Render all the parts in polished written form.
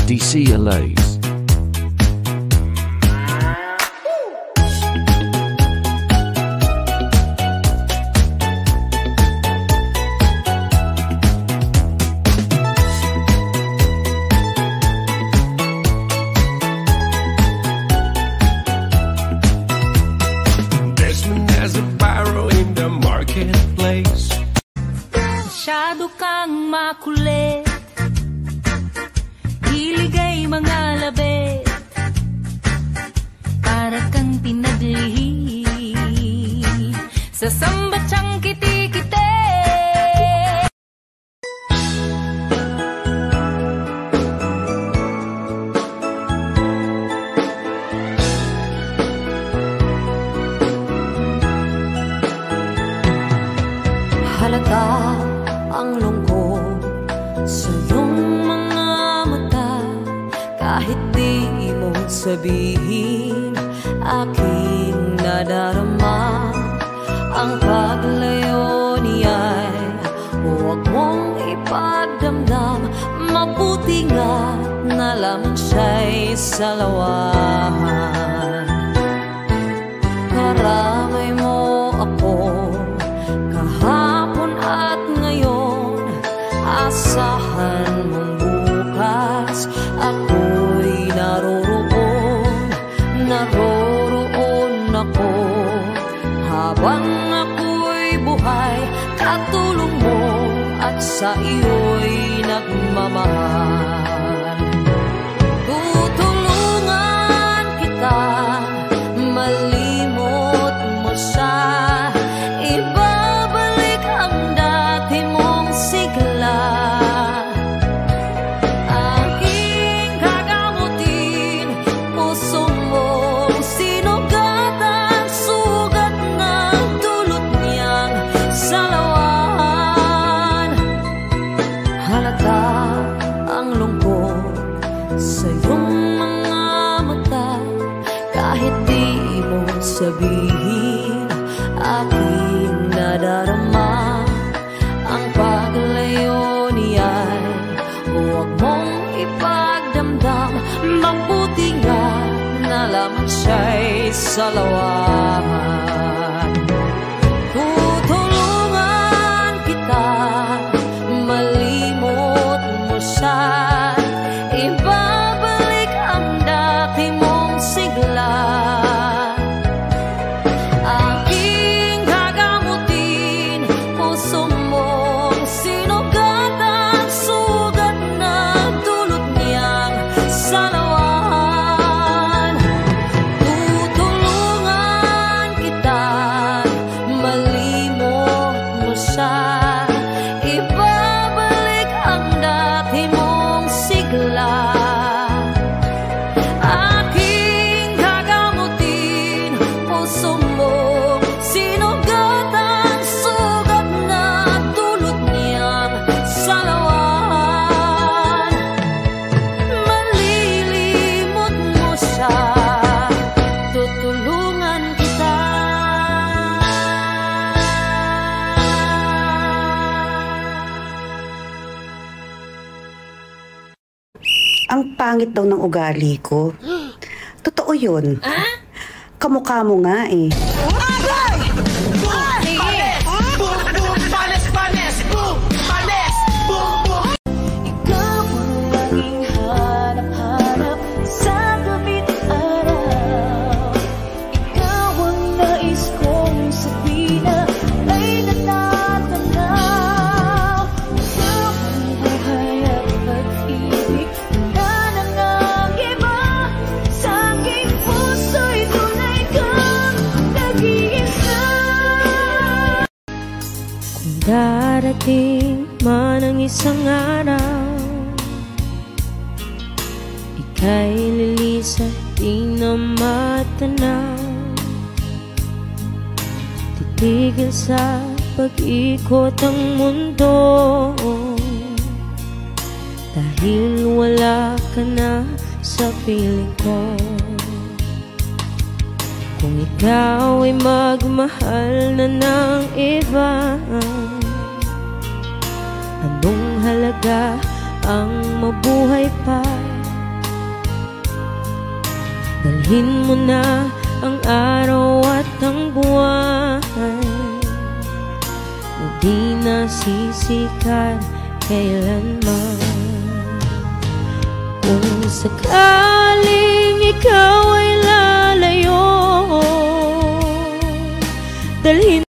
DC Alays. Masyado kang makulit, iligay mga labit, para kang pinaglihim sa sambatsang kiti-kiti. Halata ang lungkot sa iyong mga mata, kahit di mo sabihin, aking nadarama. Ang paglayo niya'y huwag mong ipagdamdam, mabuti nga na lamang siya'y salawahan. Karamay mo ako kahapon at ngayon, asahan mong bukas ako'y naroroon ako. Habang ako'y buhay, katulong mo at sa iyo'y nagmamahal. Tutulungan kita, malimot mo siya, ibabalik ang dati mong sigla. Aking gagamutin, puso mong sinugatan, sugat na dulot niyang salawan. Halata ang lungkot sa iyong mga mata, kahit di mo sabihin, aking nadarama. Ang paglayo niya'y huwag mong ipagdamdam, mabuti nga na lamang siya'y salawahan. Tutulungan kita, malimot mo siya, ibabalik ang dati mong sigla. Aking gagamutin, puso mong sinugatan, sugat na dulot niyang salawan. Tutulungan kita, malimot mo siya, ibabalik ang dati mong sigla. Aking gagamutin, puso mong sinugatan, sugat na dulot niyang salawan. Malilimot mo siya, tutulungan kita. Ang pangit daw ng ugali ko. Totoo yun. Kamukha mo nga eh. Ikaw ang laging hanap-hanap sa gabi't araw. Ikaw ang nais kong sabihin na ay natatanaw. Ikaw ang buhay at pag-ibig na nangangiba. Sa aking puso'y tunay kang nag-iisa. Kung darating man ang isang araw, ika'y lilisat, di na matanaw. Titigil sa pag-ikot ang mundo, dahil wala ka na sa piling ko. Kung ikaw ay magmahal na ng iba, anong halaga ang mabuhay pa Dalhin mo na ang araw at ang buwan na di nasisikat kailanman. Kung sakaling ikaw ay lalayo, dalhin.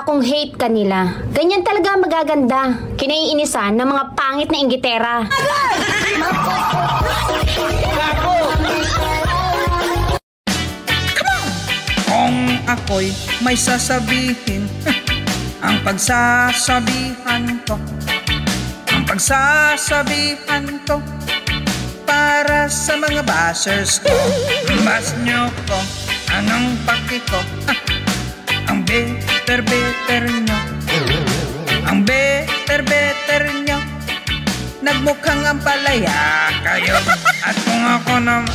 Kung hate ka nila, ganyan talaga magaganda. Kinaiinisan ng mga pangit na inggitera. Kung ako'y may sasabihin, ang pagsasabihan ko, ang pagsasabihan ko, para sa mga bashers ko. Bas nyo ko, anong paki ko, ang better nyo, ang better nyo, nagmukhang ang palaya kayo. At kung ako naman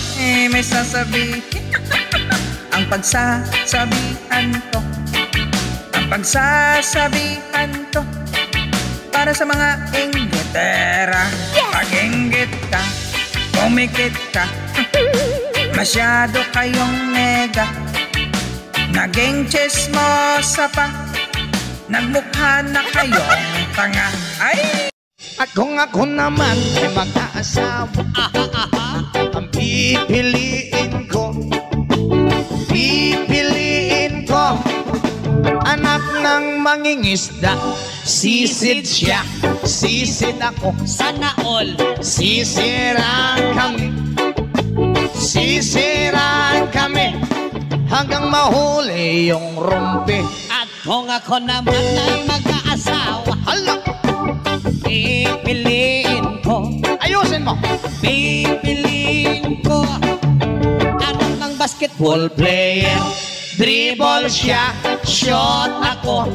may sasabihin, ang pagsasabihan ko, ang pagsasabihan ko, para sa mga inggitera. Pag inggit ka, kumikit ka, masyado kayong nega, naging chismosa pa, nagmukha na kayong tanga. Ay! At kung ako naman ay mag-aasawa, ang pipiliin ko, anak ng mangingisda. Sisid siya, sisid ako, sana all sisiraan kami, hanggang mahuli yung rumpi. At kung ako naman ay mag-aasawa, hala, pipiliin ko, ayusin mo, pipiliin ko anak ng basketball player. Dribble siya, shot ako,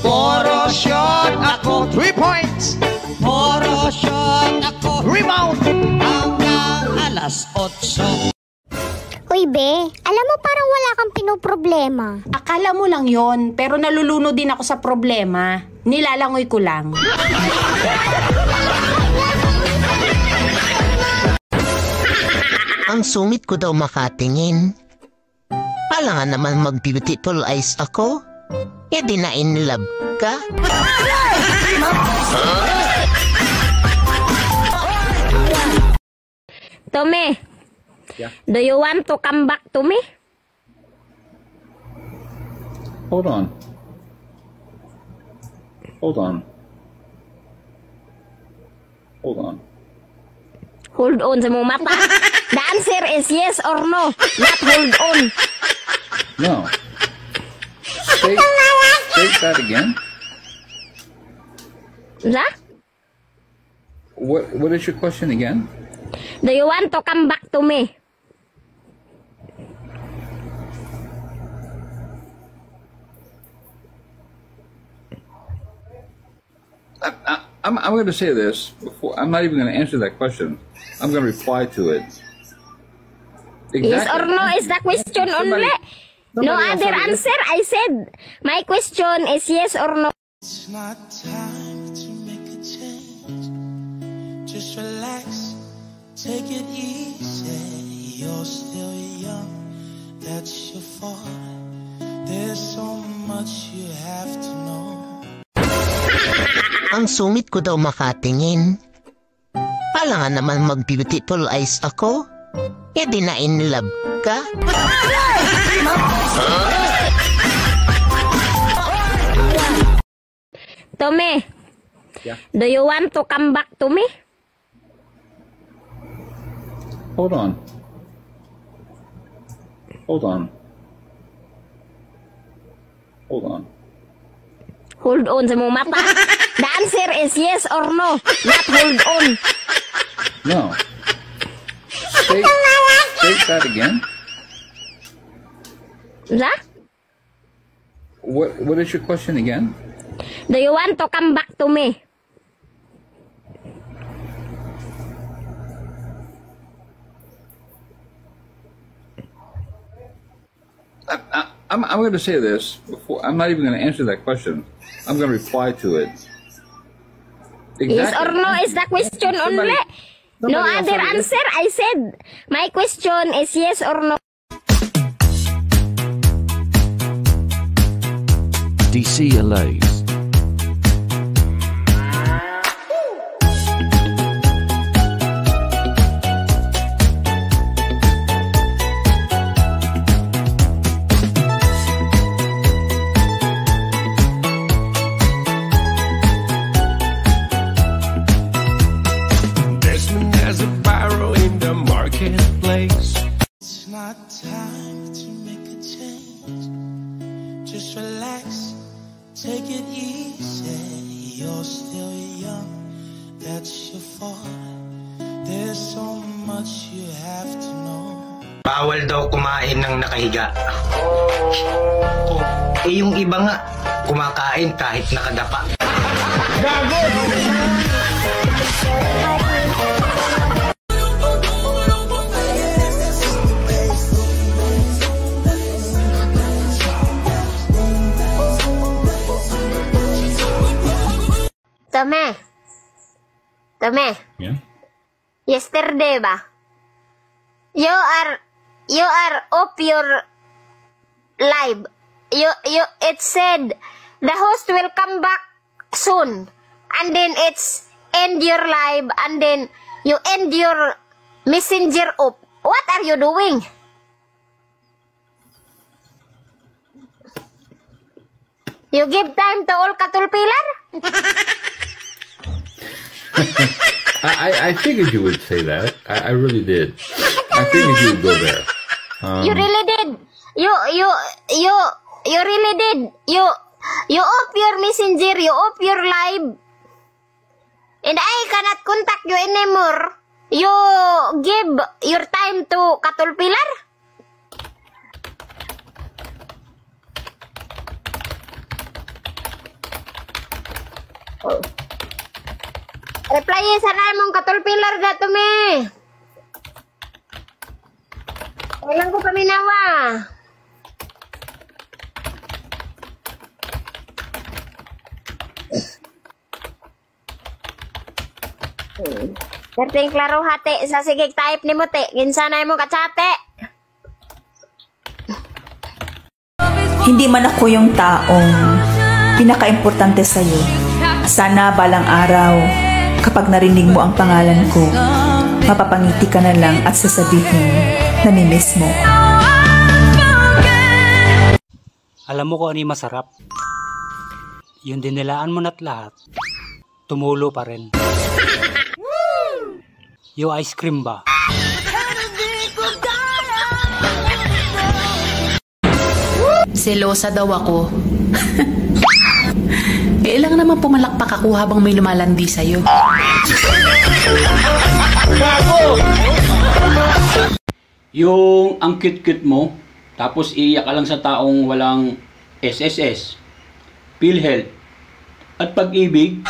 puro shot ako, 3 points, puro shot ako, rebound hanggang alas 8. Uy, be, alam mo parang wala kang pinoproblema. Akala mo lang yon, pero naluluno din ako sa problema. Nilalangoy ko lang. Ang sungit ko daw makatingin. Alangan naman mag-beautiful eyes ako. E di na in love ka? Tommy, yeah. Do you want to come back to me? Hold on. Hold on. Hold on. Hold on sa mong mata. The answer is yes or no, not hold on. No. Say that again. Huh? What is your question again? Do you want to come back to me? I'm going to say this before. I'm not even going to answer that question. I'm going to reply to it. Exactly. Yes or no is the question only. No other answer. I said my question is yes or no. It's not time to make a change. Just relax, take it easy. You're still young, that's your fault. There's so much you have to know. Ang sungit ko daw makatingin. Alangan naman mag-beautiful eyes ako. E di na in love ka? Tommy, Yeah. do you want to come back to me? Hold on. Hold on. Hold on. Hold on sa mong mata. The answer is yes or no, not hold on. No. Say that again. Huh? What is your question again? Do you want to come back to me? I'm going to say this before. I'm not even going to answer that question. I'm going to reply to it. Yes or no is the question only. No other answer. I said my question is yes or no. DCLAs. It's not time to make a change. Just relax, take it easy. You're still young, that's your fault. There's so much you have to know. Bawal daw kumain ng nakahiga. Eh yung iba nga, kumakain kahit nakadapa. Gago! Tome. Yeah. Yesterday ba? You are off your live. It said the host will come back soon, and then it's end your live, and then you end your messenger up. What are you doing? You give time to all katulpilar? I figured you would say that. I really did. I figured you would go there. You really did. You really did. You off your messenger, you off your live. And I cannot contact you anymore. You give your time to katulpilar? Oh. Reply sana mong katulpilar dato me. Walang ko paminawa. Perting klaro hati sa sigig type ni mo te. Kinsa na mo katsate. Hindi man ako yung taong pinaka-importante sa'yo. Sana balang araw, kapag narinig mo ang pangalan ko, mapapangiti ka na lang at sasabihin na nimiss mo. Alam mo kung ano yung masarap? Yung dinilaan mo na't lahat, tumulo pa rin. Yung ice cream ba? Selosa daw ako. Kailangan naman pumalakpak ako habang may lumalandi sa'yo. Yung ang cute-cute mo, tapos iiyak ka lang sa taong walang SSS, PhilHealth, at pag-ibig.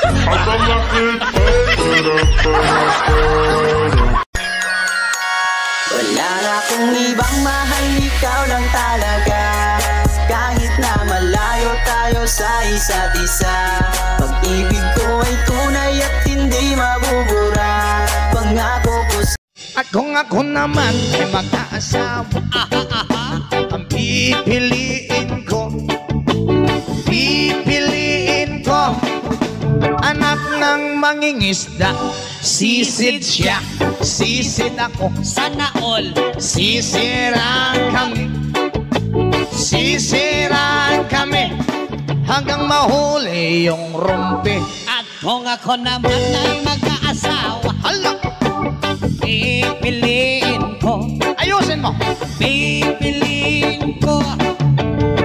Wala na akong ibang mahal, ikaw lang talaga. Kahit na malayo tayo sa isa't isa, pag-ibig ko ay tunay at hindi mabubura. Pangako ko sa... At kung ako naman ay mag-aasawa, ang pipiliin ko, anak ng mangingisda. Sisid siya, sisid ako, sana all sisiraan kami hanggang mahuli yung rumpi. At kung ako naman ay mag-aasawa, hala, pipiliin ko, ayusin mo, pipiliin ko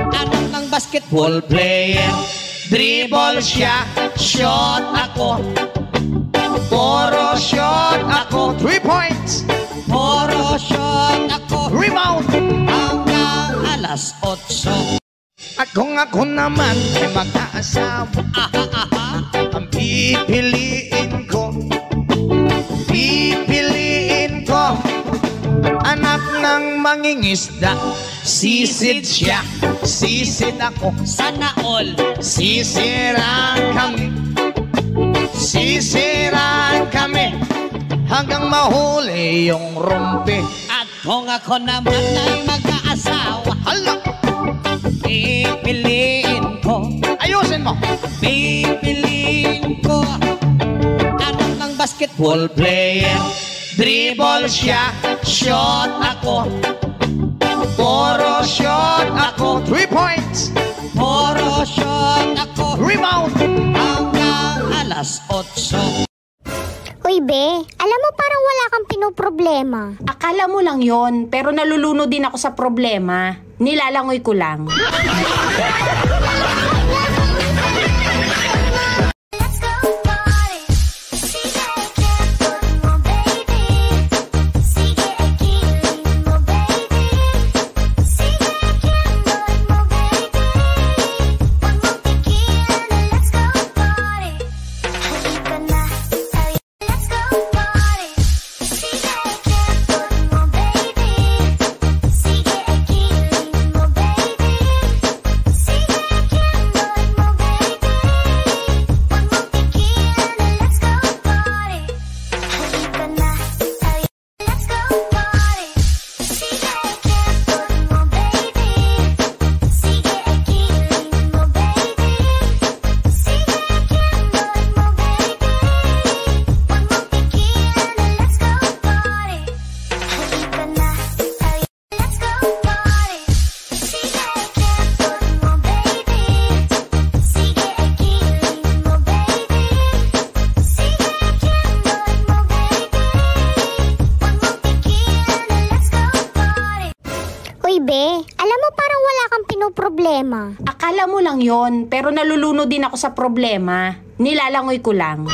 anak ng basketball player. Dribble siya, shot ako, puro shot ako, 3 points, puro shot ako, rebound hanggang alas 8. At kung ako naman ay mag-aasawa, ang pipiliin ko, anak ng mangingisda. Sisid siya, sisid ako. Sana all sisiraan kami. Sisiraan kami hanggang mahuli yung rumpi. At kung ako naman ay mag-aasawa, hala, pipiliin ko. Ayusin mo. Pipiliin ko anak ng basketball player. Dribble siya, shot ako. Puro shot ako. 3 points. Puro shot ako. Rebound. Hanggang alas 8. Uy, be, alam mo parang wala kang pinoproblema. Akala mo lang yon, pero nalulunod din ako sa problema. Nilalangoy ko lang. Problema. Akala mo lang yon, pero nalulunod din ako sa problema. Nilalangoy ko lang.